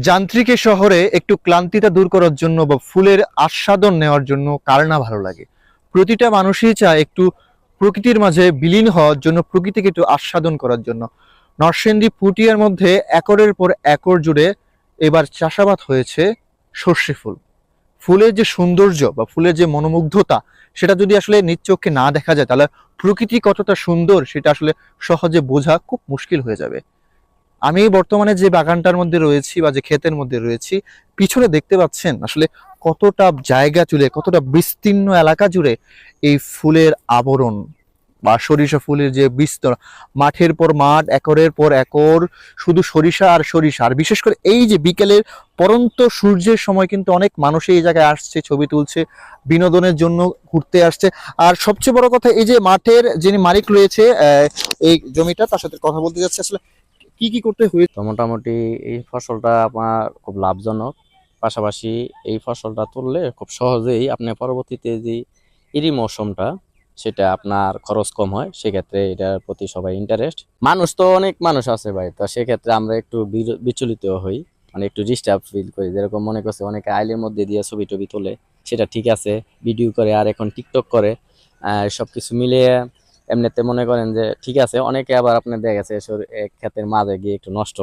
যান্ত্রিক এই শহরে একটু ক্লান্তিটা দূর করার জন্য বা ফুলের আস্বাদন নেওয়ার জন্য কার না ভালো লাগে। প্রতিটা মানুষই চায় একটু প্রকৃতির মাঝে বিলীন হওয়ার জন্য, প্রকৃতিকে একটু আস্বাদন করার জন্য। নরসিংদী পুটিয়ার মধ্যে একরের পর একর জুড়ে এবার চাষাবাদ হয়েছে সর্ষে ফুল। ফুলের যে সৌন্দর্য বা ফুলের যে মনোমুগ্ধতা, সেটা যদি আসলে নিজ চোখে না দেখা যায়, তাহলে প্রকৃতি কতটা সুন্দর সেটা আসলে সহজে বোঝা খুব মুশকিল হয়ে যাবে। আমি বর্তমানে যে বাগানটার মধ্যে রয়েছি বা যে ক্ষেতের মধ্যে রয়েছি, পিছনে দেখতে পাচ্ছেন আসলে কতটা জায়গা জুড়ে, কতটা বিস্তীর্ণ এলাকা জুড়ে এই ফুলের আবরণ বা সরিষা ফুলের যে বিস্তর। মাঠের পর মাঠ, একরের পর একর, শুধু সরিষা আর সরিষা। আর বিশেষ করে এই যে বিকেলের পরন্ত সূর্যের সময় কিন্তু অনেক মানুষ এই জায়গায় আসছে, ছবি তুলছে, বিনোদনের জন্য ঘুরতে আসছে। আর সবচেয়ে বড় কথা, এই যে মাঠের যিনি মালিক রয়েছে এই জমিটা, তার সাথে কথা বলতে যাচ্ছে আসলে কি কি করতে হয়েছে। তো মোটামুটি এই ফসলটা আপনার খুব লাভজনক। পাশাপাশি এই ফসলটা তুললে খুব সহজেই আপনি পরবর্তীতে যে এরই মৌসুমটা সেটা আপনার খরচ কম হয়, সেক্ষেত্রে এটার প্রতি সবাই ইন্টারেস্ট। মানুষ তো অনেক মানুষ আছে ভাই, তো সেক্ষেত্রে আমরা একটু বিচলিত হই, মানে একটু ডিস্টার্ব ফিল করি। যেরকম মনে করছে অনেকে আইলের মধ্যে দিয়ে ছবি টবি তোলে, সেটা ঠিক আছে, ভিডিও করে, আর এখন টিকটক করে, সবকিছু মিলিয়ে এমনিতে মনে করেন যে ঠিক আছে। অনেকে আবার আপনার দেখা গেছে ক্ষেতের মাঝে গিয়ে একটু নষ্ট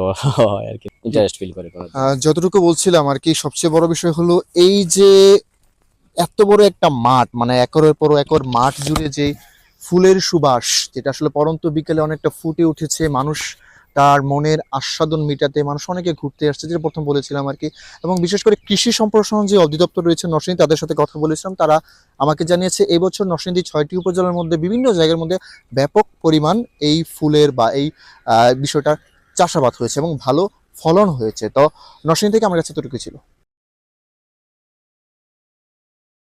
হয় আর কি, ইন্টারেস্ট ফিল করে করার জন্য। যতটুকু বলছিলাম আর কি, সবচেয়ে বড় বিষয় হলো এই যে এত বড় একটা মাঠ, মানে একরের পর একর মাঠ জুড়ে যে ফুলের সুবাস, যেটা আসলে পরন্ত বিকেলে অনেকটা ফুটে উঠেছে। মানুষ তার মনের আস্বাদন মেটাতে মানুষ অনেকে ঘুরতে আসছে, যেটা প্রথম বলেছিলাম আর কি। এবং বিশেষ করে কৃষি সম্প্রসারণ যে অধিদপ্তর রয়েছে নরসিংদী, তাদের সাথে কথা বলেছিলাম। তারা আমাকে জানিয়েছে এই বছর নরসিংদী 6টি উপজেলার মধ্যে বিভিন্ন জায়গার মধ্যে ব্যাপক পরিমাণ এই ফুলের বা এই বিষয়টার চাষাবাদ হয়েছে এবং ভালো ফলন হয়েছে। তো নরসিংদী থেকে আমার কাছে এতটুকু ছিল।